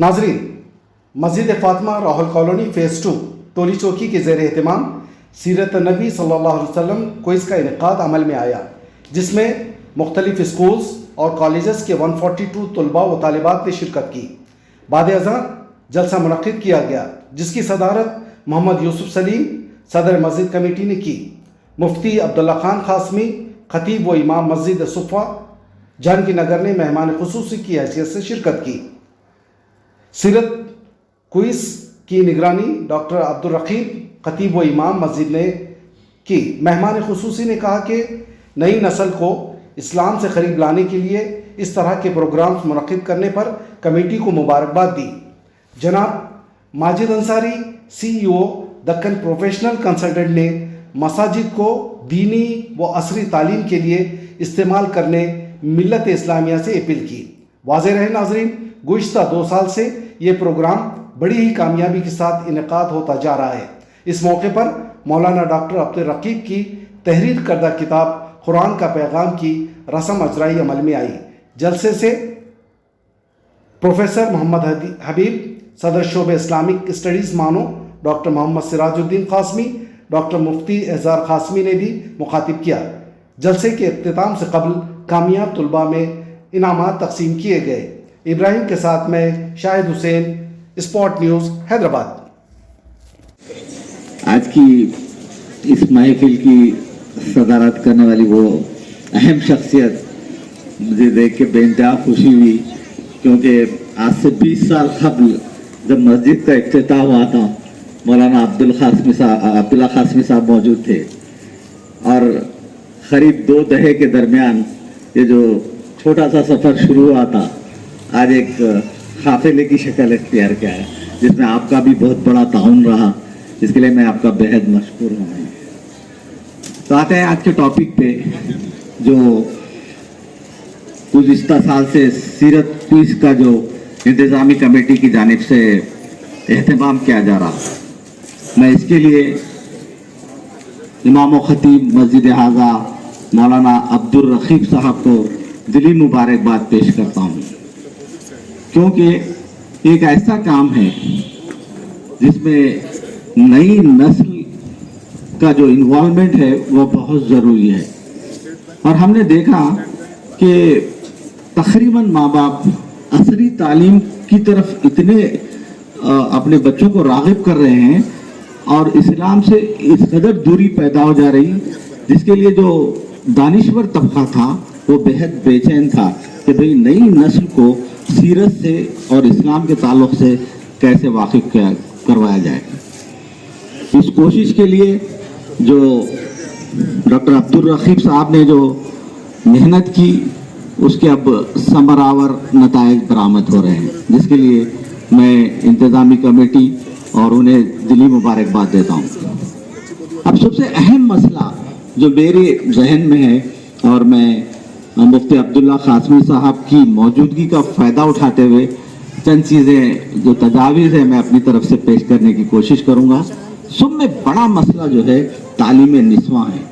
नाजरीन, मस्जिद Fatima Rahul colony phase 2 टोली चौकी के ज़ेर एहतमाम सीरत नबी सल्लल्लाहु अलैहि वसल्लम क्विज़ का इनेकाद अमल में आया, जिसमें मुख्तलिफ स्कूल्स और कॉलेजेस के 142 तलबा व तालिबात ने शिरकत की। बाद अज़ां जलसा मुनक़्क़िद किया गया, जिसकी सदारत मोहम्मद यूसुफ सलीम सदर मस्जिद कमेटी ने की। मुफ्ती अब्दुल्ला खान ख़ासमी, खतीब व इमाम मस्जिद सुफ़ा जानकी नगर ने मेहमान खुसूसी की हैसियत से शिरकत की। सीरत क्विज़ की निगरानी डॉक्टर अब्दुल रकीब खतीब व इमाम मस्जिद ने की। मेहमान खुसूसी ने कहा कि नई नस्ल को इस्लाम से करीब लाने के लिए इस तरह के प्रोग्राम्स मुनक़्क़िद करने पर कमेटी को मुबारकबाद दी। जनाब Majid Ansari CEO Deccan professional consultant ने मसाजिद को दीनी व असरी तालीम के लिए इस्तेमाल करने मिल्लत इस्लामिया से अपील की। वाज़ेह रहे नाज़रीन, गुज़िश्ता 2 साल से ये प्रोग्राम बड़ी ही कामयाबी के साथ इनेकाद होता जा रहा है। इस मौके पर मौलाना डॉक्टर अब्दुल रकीब की तहरीर करदा किताब कुरान का पैगाम की रस्म अजराई अमल में आई। जलसे से प्रोफेसर मोहम्मद हबीब सदर शोबे इस्लामिक स्टडीज़ मानो डॉक्टर मोहम्मद सिराजुद्दीन क़ासमी, डॉक्टर मुफ्ती एहज़ार क़ासमी ने भी मुखातिब किया। जलसे के इख्तिताम से कबल कामयाब तलबा में इनामात तकसीम किए गए। इब्राहिम के साथ मैं शाहिद हुसैन, स्पॉट न्यूज़ हैदराबाद। आज की इस महफिल की सदारत करने वाली वो अहम शख्सियत मुझे देख के बेइंतहा खुशी हुई, क्योंकि आज से 20 साल कबल जब मस्जिद का इफ्तिताह हुआ था, मौलाना अब्दुल्ला क़ासमी साहब मौजूद थे और करीब 2 दहे के दरमियान ये जो छोटा सा सफ़र शुरू हुआ था आज एक काफ़िले की शक्ल इख्तियार किया है, जिसमें आपका भी बहुत बड़ा ताउन रहा, जिसके लिए मैं आपका बेहद मशकूर हूँ। तो आते हैं आज के टॉपिक पे, जो गुज़िश्ता साल से सीरत क्विज़ का जो इंतज़ामी कमेटी की जानिब से एहतमाम किया जा रहा। मैं इसके लिए इमाम व खतीब मस्जिद हाजा मौलाना अब्दुल रकीब साहब को दिली मुबारकबाद पेश करता हूँ, क्योंकि एक ऐसा काम है जिसमें नई नस्ल का जो इन्वॉल्वमेंट है वो बहुत ज़रूरी है। और हमने देखा कि तकरीबन माँ बाप असरी तालीम की तरफ इतने अपने बच्चों को राग़िब कर रहे हैं और इस्लाम से इस कदर दूरी पैदा हो जा रही, जिसके लिए जो दानिश्वर तबका था वो बेहद बेचैन था कि भाई नई नस्ल को सीरत से और इस्लाम के ताल्लुक़ से कैसे वाकिफ़ करवाया जाए। इस कोशिश के लिए जो डॉक्टर अब्दुल रकीब साहब ने जो मेहनत की, उसके अब समरावर नताइज बरामद हो रहे हैं, जिसके लिए मैं इंतज़ामी कमेटी और उन्हें दिली मुबारकबाद देता हूँ। अब सबसे अहम मसला जो मेरे जहन में है, और मैं मुफ्ती अब्दुल्ला क़ासमी साहब की मौजूदगी का फ़ायदा उठाते हुए चंद चीज़ें जो तजावीज़ है मैं अपनी तरफ से पेश करने की कोशिश करूँगा। सब में बड़ा मसला जो है तालीम निस्वां है।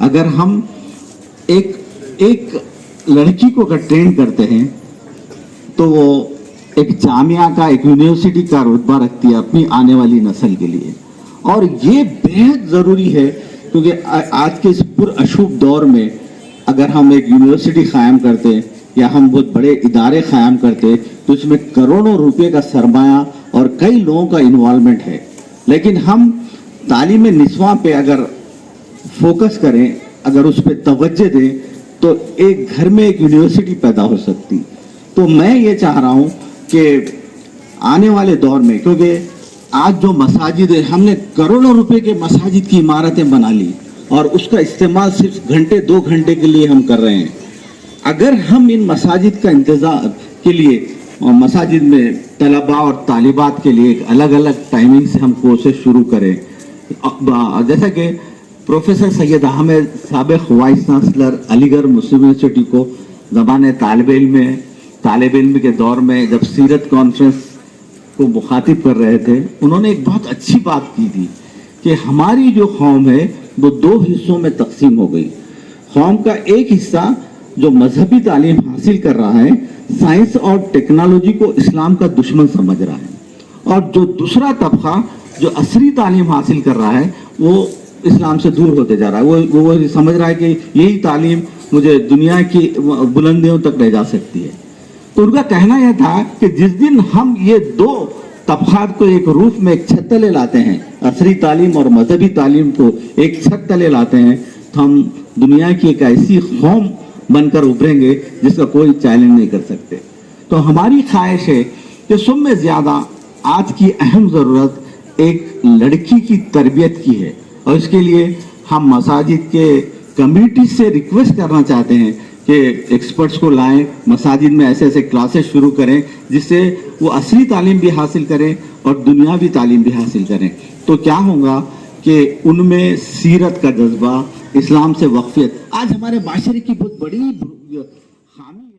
अगर हम एक लड़की को अगर ट्रेन करते हैं तो वो एक जामिया का, एक यूनिवर्सिटी का रुतबा रखती है अपनी आने वाली नस्ल के लिए, और ये बेहद ज़रूरी है, क्योंकि आज के इस पुरअशूब दौर में अगर हम एक यूनिवर्सिटी क़ायम करते या हम बहुत बड़े इदारे क़ायम करते तो इसमें करोड़ों रुपए का सरमाया और कई लोगों का इन्वॉल्वमेंट है। लेकिन हम तालीम निस्वां पे अगर फोकस करें, अगर उस पर तवज्जो दें, तो एक घर में एक यूनिवर्सिटी पैदा हो सकती। तो मैं ये चाह रहा हूँ कि आने वाले दौर में, क्योंकि आज जो मसाजिद है, हमने करोड़ों रुपए के मसाजिद की इमारतें बना ली और उसका इस्तेमाल सिर्फ घंटे 2 घंटे के लिए हम कर रहे हैं। अगर हम इन मसाजिद का इंतज़ाम के लिए मसाजिद में तलबा और तालिबात के लिए एक अलग अलग टाइमिंग से हम कोर्सेज शुरू करें, जैसा कि प्रोफेसर सैयद अहमद साबिक़ vice chancellor Aligarh Muslim university को ज़माने तालिब इल्म के दौर में जब सीरत कॉन्फ्रेंस को मुखातिब कर रहे थे, उन्होंने एक बहुत अच्छी बात की थी कि हमारी जो कौम है वो 2 हिस्सों में तकसीम हो गई। कौम का एक हिस्सा जो मजहबी तालीम हासिल कर रहा है साइंस और टेक्नोलॉजी को इस्लाम का दुश्मन समझ रहा है, और जो दूसरा तबका जो असली तालीम हासिल कर रहा है वो इस्लाम से दूर होते जा रहा है। वो समझ रहा है कि यही तालीम मुझे दुनिया की बुलंदियों तक ले जा सकती है। तो उनका कहना यह था कि जिस दिन हम ये दो तबकात को एक रूफ में एक छत तले लाते हैं, असली तालीम और मजहबी तालीम को एक छत तले लाते हैं, तो हम दुनिया की एक ऐसी कौम बनकर उभरेंगे जिसका कोई चैलेंज नहीं कर सकते। तो हमारी ख्वाहिश है कि सब में ज्यादा आज की अहम जरूरत एक लड़की की तरबियत की है, और इसके लिए हम मसाजिद के कमेटी से रिक्वेस्ट करना चाहते हैं कि एक्सपर्ट्स को लाएं, मसाजिद में ऐसे ऐसे क्लासेस शुरू करें जिससे वो असली तालीम भी हासिल करें और दुनियावी तालीम भी हासिल करें। तो क्या होगा कि उनमें सीरत का जज्बा, इस्लाम से वक्फियत, आज हमारे माशरे की बहुत बड़ी खामी है।